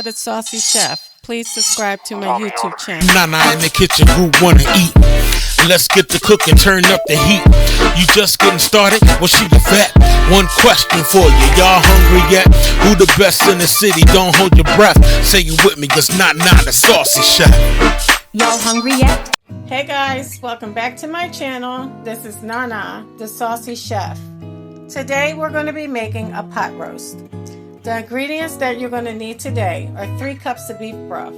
Nana the Saucy Chef. Please subscribe to my YouTube channel. Nana in the kitchen, who wanna eat? Let's get to cooking, turn up the heat. You just getting started? Well, she the vet. One question for you, y'all hungry yet? Who the best in the city? Don't hold your breath. Say it with me, cause Nana the Saucy Chef. Y'all hungry yet? Hey guys, welcome back to my channel. This is Nana the Saucy Chef. Today we're going to be making a pot roast. The ingredients that you're going to need today are 3 cups of beef broth,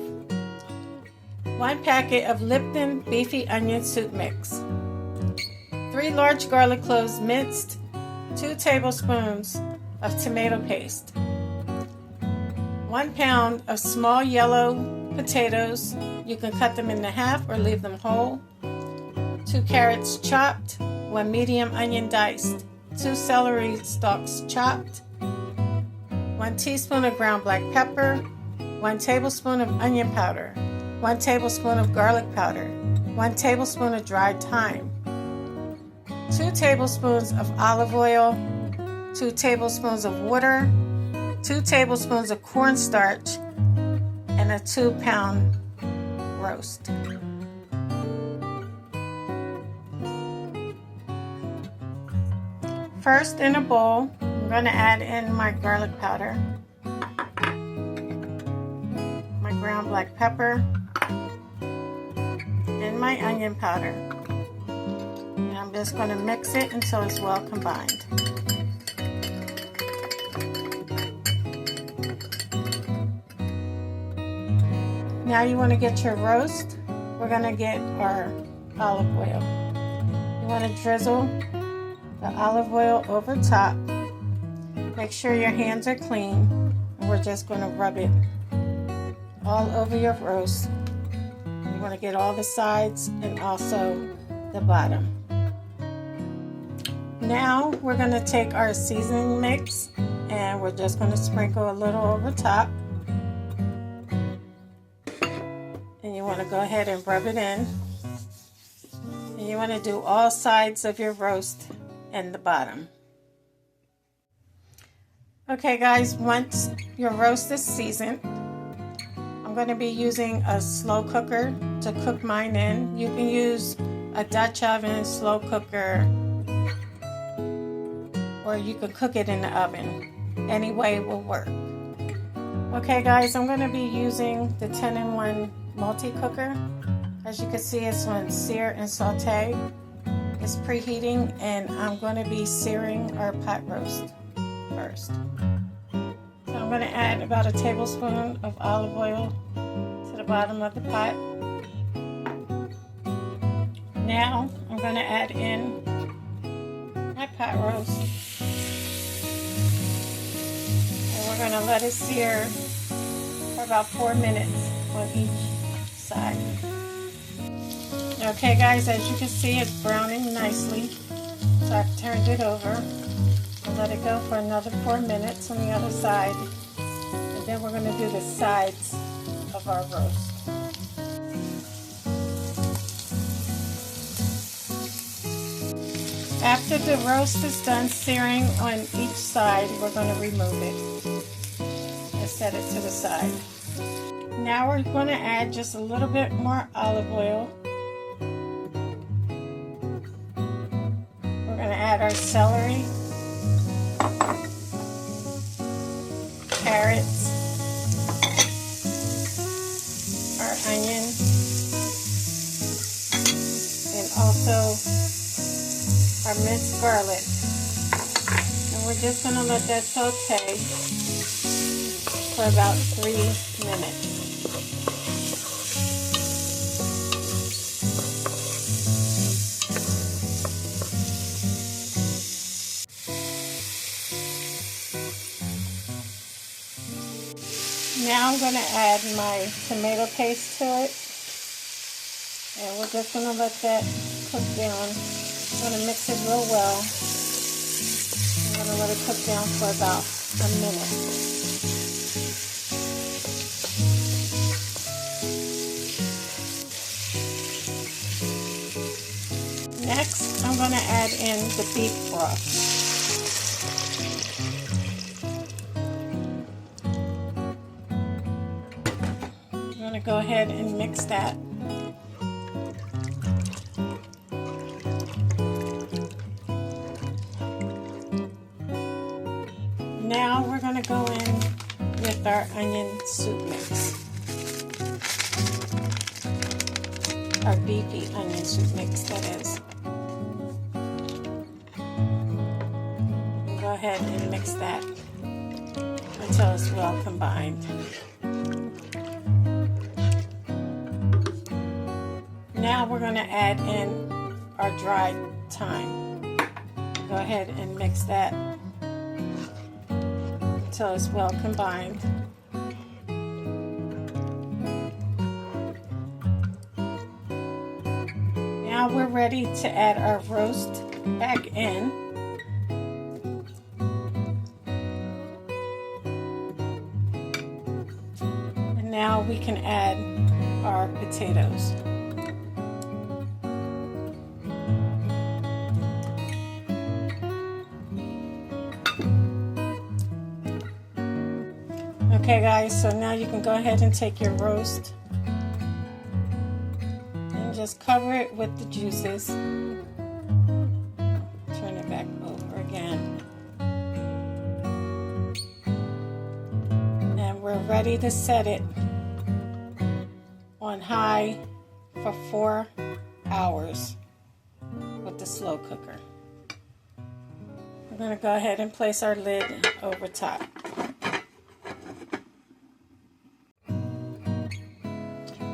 1 packet of Lipton beefy onion soup mix, 3 large garlic cloves minced, 2 tablespoons of tomato paste, 1 pound of small yellow potatoes. You can cut them in half or leave them whole, 2 carrots chopped, 1 medium onion diced, 2 celery stalks chopped, 1 teaspoon of ground black pepper, 1 tablespoon of onion powder, 1 tablespoon of garlic powder, 1 tablespoon of dried thyme, 2 tablespoons of olive oil, 2 tablespoons of water, 2 tablespoons of cornstarch, and a 2-pound roast. First, in a bowl, I'm going to add in my garlic powder, my ground black pepper, and my onion powder. And I'm just going to mix it until it's well combined. Now you want to get your roast. We're going to get our olive oil. You want to drizzle the olive oil over top. Make sure your hands are clean, and we're just going to rub it all over your roast. You want to get all the sides and also the bottom. Now we're going to take our seasoning mix and we're just going to sprinkle a little over top. And you want to go ahead and rub it in. And you want to do all sides of your roast and the bottom. Okay guys, once your roast is seasoned, I'm going to be using a slow cooker to cook mine in. You can use a Dutch oven, slow cooker, or you can cook it in the oven. Any way will work. Okay guys, I'm going to be using the 10-in-1 multi-cooker. As you can see, it's on sear and saute. It's preheating, and I'm going to be searing our pot roast first. So I'm going to add about a tablespoon of olive oil to the bottom of the pot. Now I'm going to add in my pot roast, and we're going to let it sear for about 4 minutes on each side. Okay guys, as you can see, it's browning nicely. So I've turned it over and let it go for another 4 minutes on the other side. And then we're going to do the sides of our roast. After the roast is done searing on each side, we're going to remove it and set it to the side. Now we're going to add just a little bit more olive oil. We're going to add our celery, carrots, our onion, and also our minced garlic. And we're just going to let that saute for about 3 minutes. Now I'm going to add my tomato paste to it, and we're just going to let that cook down. I'm going to mix it real well. I'm going to let it cook down for about a minute. Next, I'm going to add in the beef broth. going to go ahead and mix that. Now we're going to go in with our onion soup mix. Our beefy onion soup mix, that is. Go ahead and mix that until it's well combined. Now we're going to add in our dried thyme. Go ahead and mix that until it's well combined. Now we're ready to add our roast back in. And now we can add our potatoes. Okay guys, so now you can go ahead and take your roast and just cover it with the juices. Turn it back over again. And we're ready to set it on high for 4 hours with the slow cooker. We're going to go ahead and place our lid over top.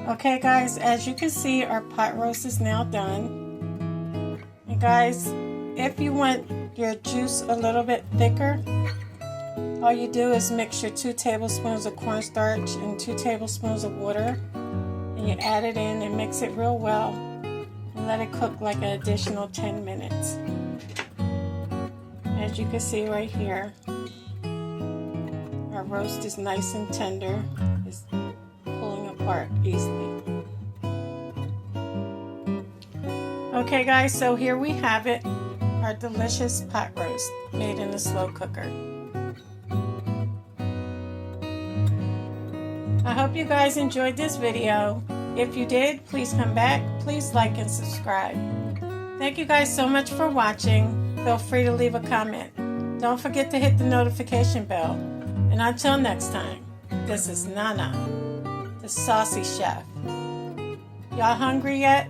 Okay guys, as you can see, our pot roast is now done. And guys, if you want your juice a little bit thicker, all you do is mix your 2 tablespoons of cornstarch and 2 tablespoons of water, and you add it in and mix it real well and let it cook like an additional 10 minutes. As you can see right here, our roast is nice and tender. It's pulling apart easily. Okay guys, so here we have it, our delicious pot roast made in a slow cooker. I hope you guys enjoyed this video. If you did, please come back. Please like and subscribe. Thank you guys so much for watching. Feel free to leave a comment. Don't forget to hit the notification bell. And until next time, this is Nana, the Saucy Chef. Y'all hungry yet?